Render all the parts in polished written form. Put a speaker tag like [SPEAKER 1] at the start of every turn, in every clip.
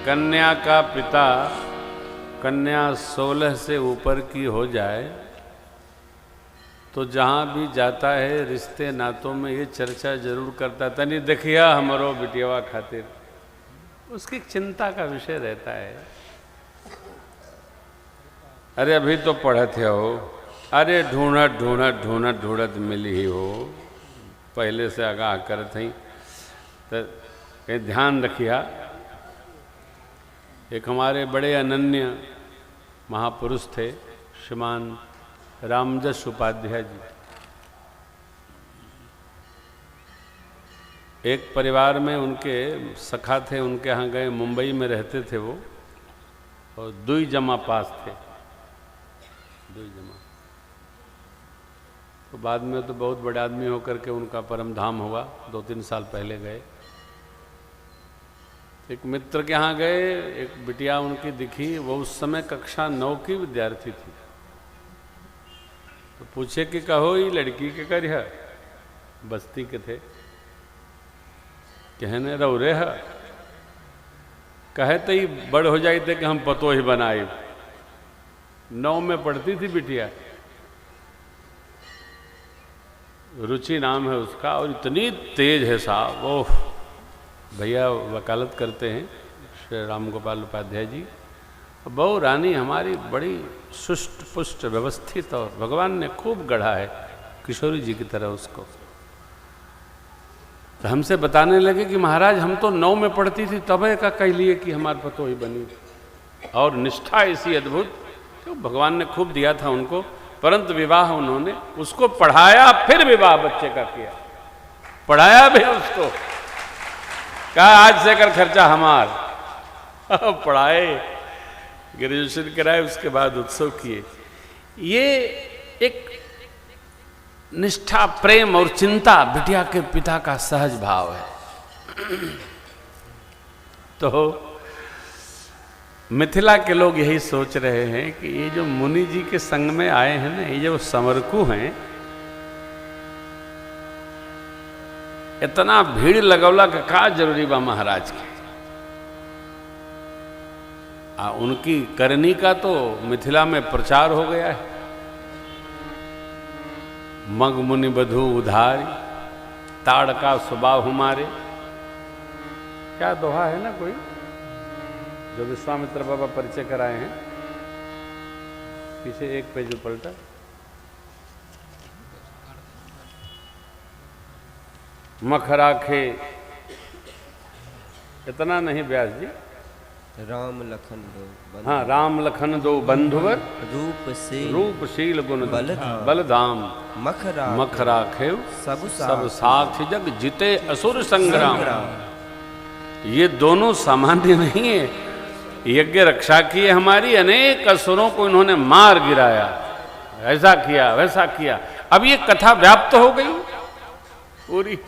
[SPEAKER 1] कन्या का पिता कन्या 16 से ऊपर की हो जाए तो जहाँ भी जाता है रिश्ते नातों में ये चर्चा जरूर करता है, तनी देखिया हमारो बिटियावा खातिर, उसकी चिंता का विषय रहता है। अरे अभी तो पढ़त है हो, अरे ढूंढत ढूंढत ढूंढत ढूंढत मिली ही हो, पहले से आगाह करत ही तो कहीं ध्यान रखिया। एक हमारे बड़े अनन्य महापुरुष थे श्रीमान रामजस उपाध्याय जी। एक परिवार में उनके सखा थे, उनके यहाँ गए, मुंबई में रहते थे वो, और दुई जमा पास थे, दुई जमा। तो बाद में तो बहुत बड़े आदमी होकर के उनका परम धाम हुआ, 2-3 साल पहले गए। एक मित्र के यहाँ गए, एक बिटिया उनकी दिखी, वो उस समय कक्षा 9 की विद्यार्थी थी। तो पूछे कि कहो ये लड़की के कर है, बस्ती के थे, कहने रौरे है, कहे तो ही बड़ हो जाए थे कि हम पतो ही बनाए। 9 में पढ़ती थी बिटिया, रुचि नाम है उसका, और इतनी तेज है साहब। ओह, भैया वकालत करते हैं श्री राम गोपाल उपाध्याय जी। बहु रानी हमारी बड़ी सुष्ट पुष्ट व्यवस्थित, और भगवान ने खूब गढ़ा है किशोरी जी की तरह उसको। तो हमसे बताने लगे कि महाराज हम तो 9 में पढ़ती थी तब का कह लिए कि हमारे पतो ही बनी, और निष्ठा ऐसी अद्भुत, तो भगवान ने खूब दिया था उनको। परंतु विवाह उन्होंने उसको पढ़ाया, फिर विवाह बच्चे का किया, पढ़ाया भी उसको, कहा आज से कर खर्चा हमार, पढ़ाए, ग्रेजुएशन कराए, उसके बाद उत्सव किए। ये एक निष्ठा, प्रेम और चिंता बिटिया के पिता का सहज भाव है। तो मिथिला के लोग यही सोच रहे हैं कि ये जो मुनि जी के संग में आए हैं ना, ये जो समरकू हैं, इतना भीड़ लगौला का जरूरी बा महाराज के। उनकी करनी का तो मिथिला में प्रचार हो गया है। मग मुनि बधू उधारी, ताड़ का स्वभाव हमारे, क्या दोहा है ना कोई, जो विश्वामित्र बाबा परिचय कराए हैं। पीछे एक पेज पलटा, मख राखे, इतना नहीं व्यास जी,
[SPEAKER 2] राम लखन दो,
[SPEAKER 1] हाँ, राम लखन दो बंधुवर, रूपशील गुण बलधाम, मख राखे सब साथ जग जिते असुर संग्राम। ये दोनों सामान्य नहीं है, यज्ञ रक्षा की है हमारी, अनेक असुरों को इन्होंने मार गिराया, ऐसा किया वैसा किया। अब ये कथा व्याप्त हो गई पूरी।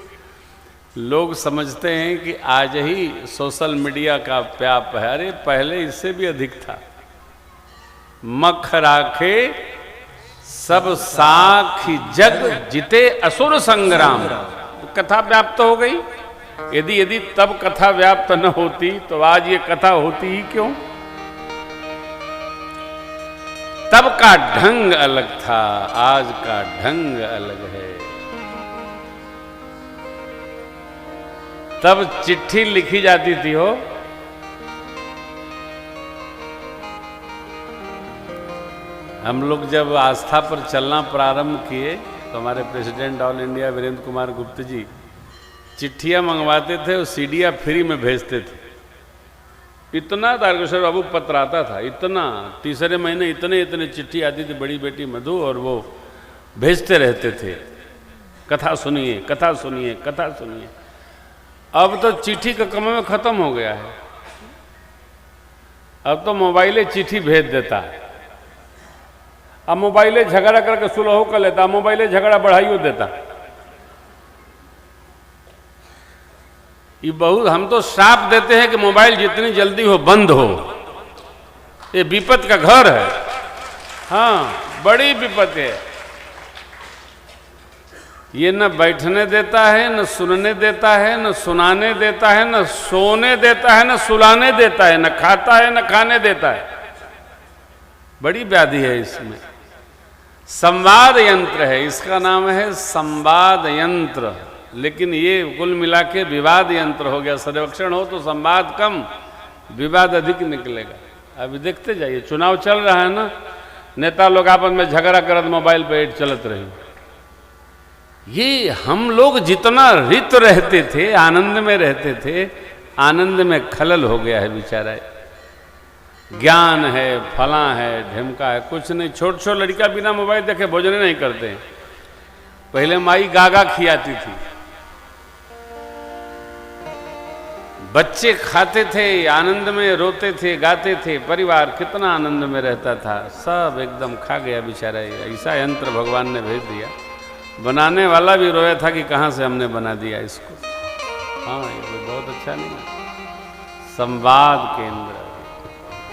[SPEAKER 1] लोग समझते हैं कि आज ही सोशल मीडिया का व्याप है, अरे पहले इससे भी अधिक था। मख राखे सब साखी जग जिते असुर संग्राम, कथा व्याप्त हो गई। यदि तब कथा व्याप्त न होती तो आज ये कथा होती ही क्यों। तब का ढंग अलग था, आज का ढंग अलग है। तब चिट्ठी लिखी जाती थी हो, हम लोग जब आस्था पर चलना प्रारंभ किए तो हमारे president all India Virendra Kumar Gupta ji चिट्ठियां मंगवाते थे और सीडियां फ्री में भेजते थे। इतना तारकेश्वर बाबू पत्र आता था, इतना, तीसरे महीने इतने चिट्ठी आती थी, बड़ी बेटी मधु, और वो भेजते रहते थे, कथा सुनिए कथा सुनिए कथा सुनिए। अब तो चिट्ठी का काम में खत्म हो गया है, अब तो मोबाइले चिट्ठी भेज देता है। अब मोबाइले झगड़ा करके सुलह कर लेता, मोबाइले झगड़ा बढ़ाइयो देता। ये बहुत, हम तो श्राप देते हैं कि मोबाइल जितनी जल्दी हो बंद हो, ये विपत का घर है। हाँ, बड़ी विपत है। ये न बैठने देता है, न सुनने देता है, न सुनाने देता है, न सोने देता है, न सुलाने देता है, न खाता है, न खाने देता है। बड़ी व्याधि है इसमें। संवाद यंत्र है, इसका नाम है संवाद यंत्र, लेकिन ये कुल मिला के विवाद यंत्र हो गया। सर्वेक्षण हो तो संवाद कम, विवाद अधिक निकलेगा। अभी देखते जाइए, चुनाव चल रहा है ना, नेता लोग आपस में झगड़ा करत मोबाइल पे चलत रही। ये हम लोग जितना रित रहते थे, आनंद में रहते थे, आनंद में खलल हो गया है बेचारा। ज्ञान है, फला है, ढिमका है, कुछ नहीं। छोट छोट लड़का बिना मोबाइल देखे भोजन नहीं करते। पहले माई गागा खियाती थी, बच्चे खाते थे, आनंद में रोते थे, गाते थे, परिवार कितना आनंद में रहता था। सब एकदम खा गया बेचारा। ऐसा यंत्र भगवान ने भेज दिया। बनाने वाला भी रोया था कि कहाँ से हमने बना दिया इसको। हाँ, ये बहुत अच्छा नहीं है। संवाद केंद्र